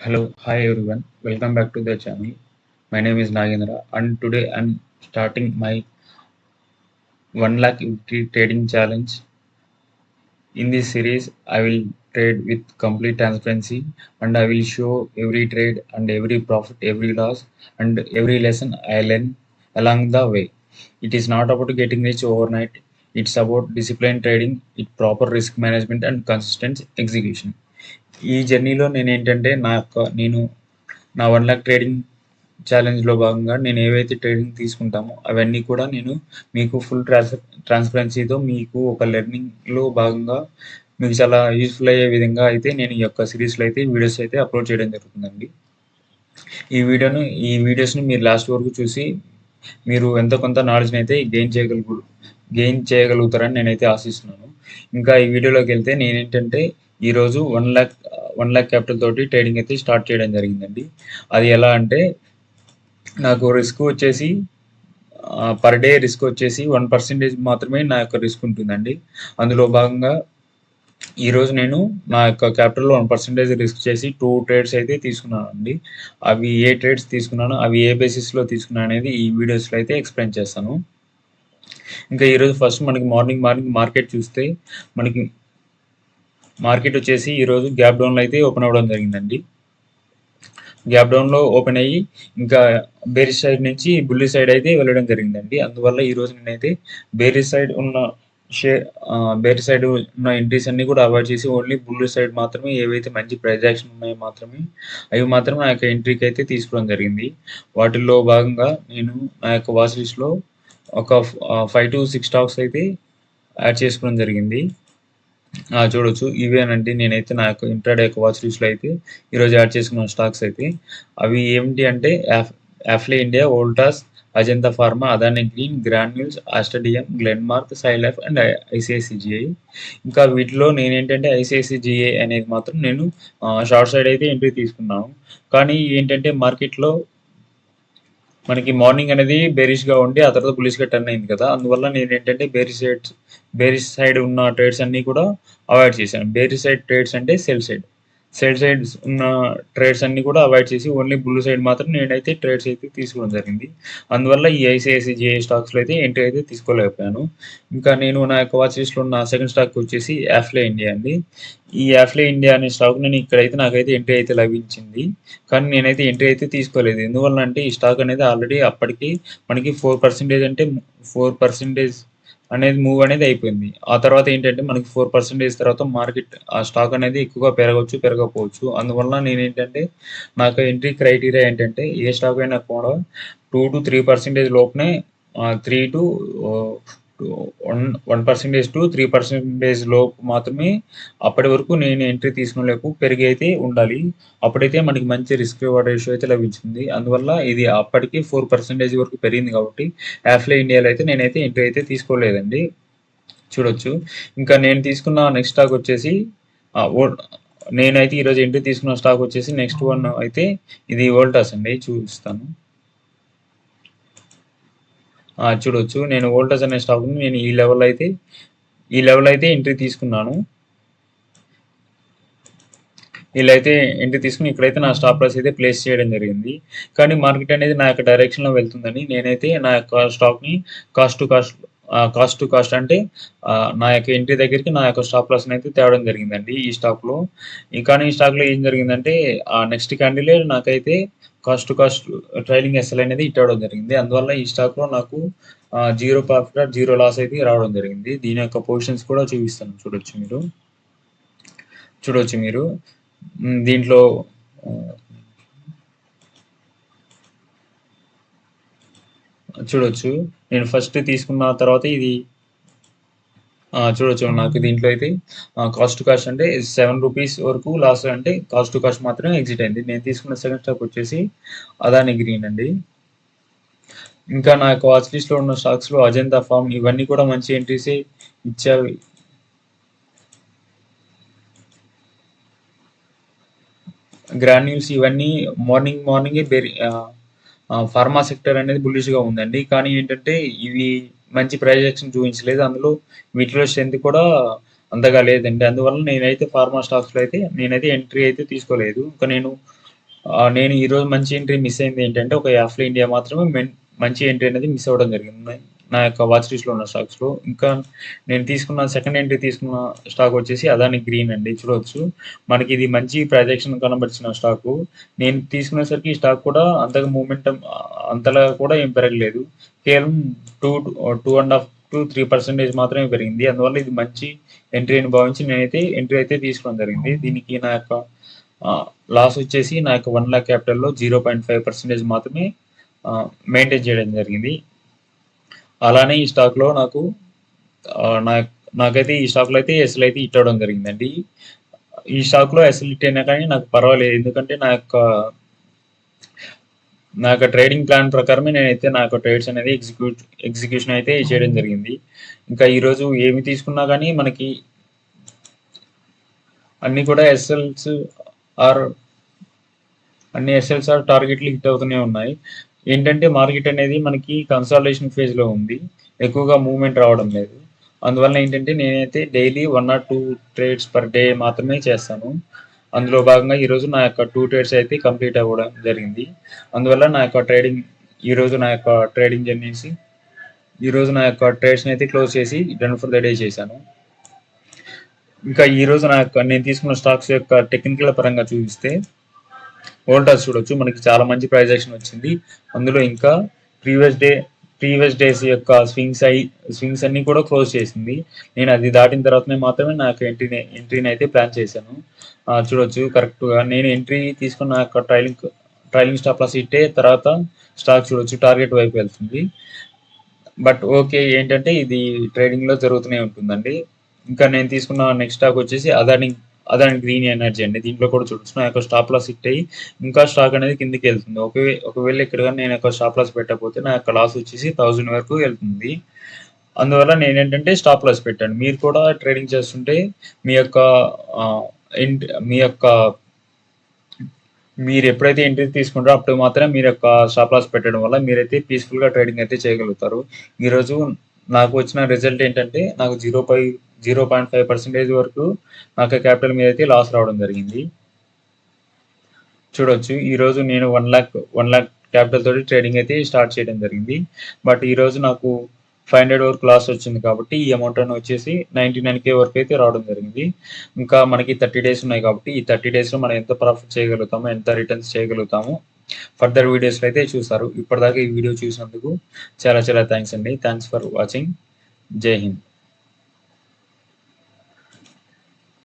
Hello, hi everyone. Welcome back to the channel. My name is Nagendra, and today I'm starting my 1 lakh equity trading challenge. In this series, I will trade with complete transparency, and I will show every trade and every profit, every loss, and every lesson I learn along the way. It is not about getting rich overnight. It's about disciplined trading, with proper risk management and consistent execution. ఈ జర్నీలో నేనేంటంటే నా 1 lock trading ఛాలెంజ్‌లో భాగంగా నేను ఏవైతే trading తీసుకుంటామో అవన్నీ కూడా నేను మీకు ఫుల్ ట్రాన్స్‌పరెన్సీ‌తో మీకు ఒక లెర్నింగ్‌లో భాగంగా మీకు చాలా యూజ్‌ఫుల్ అయ్యే విధంగా అయితే నేను ఈ యొక్క సీరీస్‌లో అయితే వీడియోస్ అయితే అప్‌లోడ్ చేయడం జరుగుతుందండి. ఈ వీడియోను ఈ వీడియోస్‌ని మీరు లాస్ట్ వరకు చూసి మీరు ఎంతో కొంత నాలెడ్జ్‌నైతే గెయిన్ చేయగలుగుతారని నేనైతే ఆశిస్తున్నాను. ఇంకా ఈ వీడియోలోకెళ్తే నేనేంటంటే ఈరోజు 1,00,000 క్యాపిటల్ తోటి ట్రేడింగ్ అయితే స్టార్ట్ చేయడం జరిగిందండి. అది ఎలా అంటే నాకు రిస్క్ వచ్చేసి పర్ డే రిస్క్ వచ్చేసి 1% మాత్రమే నా యొక్క రిస్క్ ఉంటుందండి. అందులో భాగంగా ఈరోజు నేను నా యొక్క క్యాపిటల్‌లో 1% రిస్క్ చేసి 2 ట్రేడ్స్ అయితే తీసుకున్నానండి. అవి ఏ ట్రేడ్స్ తీసుకున్నానో, అవి ఏ బేసిస్‌లో తీసుకున్నా అనేది ఈ వీడియోస్‌లో అయితే ఎక్స్‌ప్లెయిన్ చేస్తాను. ఇంకా ఈరోజు ఫస్ట్ మనకి మార్నింగ్ మార్కెట్ చూస్తే మనకి మార్కెట్ వచ్చేసి ఈరోజు గ్యాప్ డౌన్‌లో అయితే ఓపెన్ అవ్వడం జరిగిందండి. గ్యాప్ డౌన్‌లో ఓపెన్ అయ్యి ఇంకా బేరిష్ సైడ్ నుంచి బుల్లిష్ సైడ్ అయితే వెళ్ళడం జరిగిందండి. అందువల్ల ఈరోజు నేనైతే బేరిష్ సైడ్ ఉన్న బేర్ సైడ్ ఉన్న ఎంట్రీస్ అన్నీ కూడా అవాయిడ్ చేసి ఓన్లీ బుల్లిష్ సైడ్ మాత్రమే ఏవైతే మంచి ప్రైస్ యాక్షన్ ఉన్నాయో అవి మాత్రమే నా యొక్క ఎంట్రీకి అయితే తీసుకోవడం జరిగింది. వాటిల్లో భాగంగా నేను నా యొక్క వాచ్ లిస్ట్‌లో ఒక 5-6 స్టాక్స్ అయితే యాడ్ చేసుకోవడం జరిగింది. చూడొచ్చు. ఇవేనండి నేనైతే నా యొక్క ఇంట్రాడే యొక్క వాచ్ లిస్ట్‌లో అయితే ఈరోజు యాడ్ చేసుకున్న స్టాక్స్ అయితే. అవి ఏమిటి అంటే Affle India, Voltas, Ajanta Pharma, Adani Green, Granules, Aster DM, Glenmark, Sai Life and ICICI GI. ఇంకా వీటిలో నేనేంటంటే ఐసీఐసీజీఐ అనేది మాత్రం నేను షార్ట్ సైడ్ అయితే ఎంట్రీ తీసుకున్నాను. కానీ ఏంటంటే మార్కెట్‌లో మనకి మార్నింగ్ అనేది బేరిష్‌గా ఉండి ఆ తర్వాత బుల్లిష్‌గా టర్న్ అయింది కదా! అందువల్ల నేనేంటంటే బేరిష్ సైడ్ ఉన్న ట్రేడ్స్ అన్నీ కూడా అవాయిడ్ చేశాను. బేరిష్ సైడ్ ట్రేడ్స్ అంటే సెల్ సైడ్స్ ఉన్న ట్రేడ్స్ అన్నీ కూడా అవాయిడ్ చేసి ఓన్లీ బుల్ సైడ్ మాత్రం నేనైతే ట్రేడ్స్ అయితే తీసుకోవడం జరిగింది. అందువల్ల ఈ ఐసీఐసీఐ స్టాక్స్‌లో అయితే ఎంట్రీ అయితే తీసుకోలేకపోయాను. ఇంకా నేను నా యొక్క వాచ్ లిస్ట్‌లో ఉన్న సెకండ్ స్టాక్ వచ్చేసి యాఫ్లే ఇండియా అండి. ఈ యాఫ్లే ఇండియా అనే స్టాక్ ఇక్కడైతే నాకైతే ఎంట్రీ అయితే లభించింది. కానీ నేనైతే ఎంట్రీ అయితే తీసుకోలేదు. ఎందువల్లంటే ఈ స్టాక్ అనేది ఆల్రెడీ అప్పటికి మనకి 4% అంటే 4% అనేది మూవ్ అనేది అయిపోయింది. ఆ తర్వాత ఏంటంటే మనకి 4% తర్వాత మార్కెట్ ఆ స్టాక్ అనేది ఎక్కువగా పెరగొచ్చు, పెరగకపోవచ్చు. అందువల్ల నేనేంటంటే నాకు ఎంట్రీ క్రైటీరియా ఏంటంటే ఏ స్టాక్ అయినా కూడా 2-3% లోపునే 3 టు 1% లోపు మాత్రమే అప్పటి వరకు నేను ఎంట్రీ తీసుకునేలోపు పెరిగి అయితే ఉండాలి. అప్పుడైతే మనకి మంచి రిస్క్ రివార్డ్ రేషియో అయితే లభించింది. అందువల్ల ఇది అప్పటికి 4% వరకు పెరిగింది కాబట్టి యాఫ్లే ఇండియాలో అయితే నేనైతే ఎంట్రీ అయితే తీసుకోలేదండి. చూడొచ్చు. ఇంకా నేను తీసుకున్న నెక్స్ట్ స్టాక్ వచ్చేసి ఆహ్, వోల్ నేనైతే ఈరోజు ఎంట్రీ తీసుకున్న స్టాక్ వచ్చేసి నెక్స్ట్ వన్ అయితే ఇది వోల్టాస్ అండి. చూపిస్తాను. చూడొచ్చు. నేను వోల్టాస్ అనే స్టాక్‌ని నేను ఈ లెవెల్ అయితే ఎంట్రీ తీసుకున్నాను. ఇలా అయితే ఎంట్రీ తీసుకొని ఇక్కడైతే నా స్టాప్ లాస్ అయితే ప్లేస్ చేయడం జరిగింది. కానీ మార్కెట్ అనేది నా యొక్క డైరెక్షన్‌లో వెళ్తుందని నేనైతే నా యొక్క స్టాక్‌ని కాస్ట్ టు కాస్ట్ అంటే నా యొక్క ఎంట్రీ దగ్గరికి నా యొక్క స్టాప్ లాస్‌ని అయితే తేవడం జరిగిందండి ఈ స్టాక్‌లో. కానీ ఈ స్టాక్‌లో ఏం జరిగిందంటే నెక్స్ట్ క్యాండిలే నాకైతే cost to cost trailing SL అనేది హిట్ అవ్వడం జరిగింది. అందువల్ల ఈ స్టాక్‌లో నాకు జీరో ప్రాఫిట్, జీరో లాస్ అయితే రావడం జరిగింది. దీని యొక్క పొజిషన్స్ కూడా చూపిస్తాను చూడొచ్చు మీరు. దీంట్లో చూడొచ్చు. నేను ఫస్ట్ తీసుకున్న తర్వాత ఇది చూడొచ్చు. నాకు దీంట్లో అయితే కాస్ట్ టు కాస్ట్ అంటే రూ. 7 వరకు లాస్ అంటే కాస్ట్ టు కాస్ట్ మాత్రమే ఎగ్జిట్ అయింది. నేను తీసుకున్న సెకండ్ స్టాక్ వచ్చేసి అదానీ గ్రీన్ అండి. ఇంకా నా యొక్క వాచ్ లిస్ట్‌లో ఉన్న స్టాక్స్‌లో అజంతా ఫార్మ్ ఇవన్నీ కూడా మంచి ఎంట్రీసే ఇచ్చావి. గ్రాన్యూల్స్ ఇవన్నీ మార్నింగే ఫార్మా సెక్టర్ అనేది బుల్లిష్‌గా ఉందండి. కానీ ఏంటంటే ఇవి మంచి ప్రైస్ యాక్షన్ చూపించలేదు. అందులో వీటిలో స్ట్రెంత్ కూడా అంతగా లేదండి. అందువల్ల నేనైతే ఫార్మా స్టాక్స్‌లో అయితే నేనైతే ఎంట్రీ అయితే తీసుకోలేదు. ఇంకా నేను నేను ఈరోజు మంచి ఎంట్రీ మిస్ అయింది ఏంటంటే, ఒక యాఫ్లే ఇండియా మాత్రమే మంచి ఎంట్రీ అనేది మిస్ అవ్వడం జరిగింది. నా యొక్క వాచ్ లిస్ట్‌లో ఉన్న స్టాక్స్‌లో. ఇంకా నేను తీసుకున్న సెకండ్ ఎంట్రీ తీసుకున్న స్టాక్ వచ్చేసి అదాని గ్రీన్ అండి. చూడొచ్చు. మనకి ఇది మంచి ప్రొజెక్షన్ కనబరిచిన స్టాకు. నేను తీసుకునేసరికి ఈ స్టాక్ కూడా అంతగా మూవ్‌మెంటం అంతలా కూడా ఏం పెరగలేదు. కేవలం 2.5-3% మాత్రమే పెరిగింది. అందువల్ల ఇది మంచి ఎంట్రీ అని భావించి నేనైతే ఎంట్రీ అయితే తీసుకోవడం జరిగింది. దీనికి నా యొక్క లాస్ వచ్చేసి నా యొక్క 1,00,000 క్యాపిటల్‌లో 0.5% మాత్రమే మెయింటైన్ చేయడం జరిగింది. అలానే ఈ స్టాక్‌లో నాకు నాకైతే ఈ స్టాక్‌లో అయితే ఎస్ఎల్ అయితే హిట్ అవ్వడం జరిగిందండి. ఈ స్టాక్‌లో ఎస్ఎల్ హిట్ అయినా కానీ నాకు పర్వాలేదు. ఎందుకంటే నా యొక్క ట్రేడింగ్ ప్లాన్ ప్రకారమే నేనైతే నా యొక్క ట్రేడ్స్ అనేది ఎగ్జిక్యూషన్ అయితే చేయడం జరిగింది. ఇంకా ఈరోజు ఏమి తీసుకున్నా కానీ మనకి అన్నీ కూడా ఆర్ అన్ని ఎస్ఎల్ఆర్ టార్గెట్లు హిట్ అవుతూనే ఉన్నాయి. ఏంటంటే మార్కెట్ అనేది మనకి కన్సాలిడేషన్ ఫేజ్‌లో ఉంది. ఎక్కువగా మూవ్‌మెంట్ రావడం లేదు. అందువల్ల ఏంటంటే నేనైతే daily 1 or 2 trades per day మాత్రమే చేస్తాను. అందులో భాగంగా ఈరోజు నా యొక్క 2 ట్రేడ్స్ అయితే కంప్లీట్ అవ్వడం జరిగింది. అందువల్ల ఈరోజు నా యొక్క ట్రేడింగ్ అనేసి ఈరోజు నా యొక్క ట్రేడ్స్‌ని అయితే క్లోజ్ చేసి డన్ ఫర్ ద డే చేశాను. ఇంకా ఈరోజు నేను తీసుకున్న స్టాక్స్ యొక్క టెక్నికల్ పరంగా చూపిస్తే వోల్టాస్ చూడొచ్చు. మనకి చాలా మంచి ప్రైస్ యాక్షన్ వచ్చింది. అందులో ఇంకా ప్రీవియస్ డేస్ యొక్క స్వింగ్స్ అన్ని కూడా క్లోజ్ చేసింది. నేను అది దాటిన తర్వాతనే మాత్రమే నాకు ఎంట్రీని అయితే ప్లాన్ చేశాను. చూడొచ్చు కరెక్ట్‌గా నేను ఎంట్రీ తీసుకున్న యొక్క ట్రైలింగ్ స్టాప్ లాస్ హిట్టే తర్వాత స్టాక్ చూడొచ్చు టార్గెట్ వైపు వెళ్తుంది. బట్ ఓకే ఏంటంటే ఇది ట్రేడింగ్‌లో జరుగుతూనే ఉంటుందండి. ఇంకా నేను తీసుకున్న నెక్స్ట్ స్టాక్ వచ్చేసి అదాని గ్రీన్ ఎనర్జీ అండి. దీంట్లో కూడా చూడొచ్చు నా యొక్క స్టాప్ లాస్ హిట్ అయ్యి ఇంకా స్టాక్ అనేది కిందకి వెళ్తుంది. ఒకవేళ ఇక్కడ కానీ నేను యొక్క స్టాప్ లాస్ పెట్టకపోతే నా యొక్క లాస్ వచ్చేసి 1000 వరకు వెళ్తుంది. అందువల్ల నేనేంటంటే స్టాప్ లాస్ పెట్టాను. మీరు కూడా ట్రేడింగ్ చేస్తుంటే మీ యొక్క మీ యొక్క మీరు ఎప్పుడైతే ఎంట్రీ తీసుకుంటారో అప్పుడు మాత్రమే మీరు యొక్క స్టాప్ లాస్ పెట్టడం వల్ల మీరైతే పీస్ఫుల్గా ట్రేడింగ్ అయితే చేయగలుగుతారు. ఈరోజు నాకు వచ్చిన రిజల్ట్ ఏంటంటే నాకు 0.5% వరకు నాకు క్యాపిటల్ మీద అయితే లాస్ రావడం జరిగింది. చూడొచ్చు ఈరోజు నేను 1 లాక్ క్యాపిటల్ తోటి ట్రేడింగ్ అయితే స్టార్ట్ చేయడం జరిగింది. బట్ ఈరోజు నాకు 500 వరకు లాస్ వచ్చింది కాబట్టి ఈ అమౌంట్ అని వచ్చేసి 99K వరకు అయితే రావడం జరిగింది. ఇంకా మనకి 30 డేస్ ఉన్నాయి కాబట్టి ఈ 30 డేస్లో మనం ఎంత ప్రాఫిట్ చేయగలుగుతాము, ఎంత రిటర్న్స్ చేయగలుగుతాము ఫర్దర్ వీడియోస్లో అయితే చూస్తారు. ఇప్పటిదాకా ఈ వీడియో చూసినందుకు చాలా చాలా థ్యాంక్స్ అండి. Thanks for watching. జై హింద్.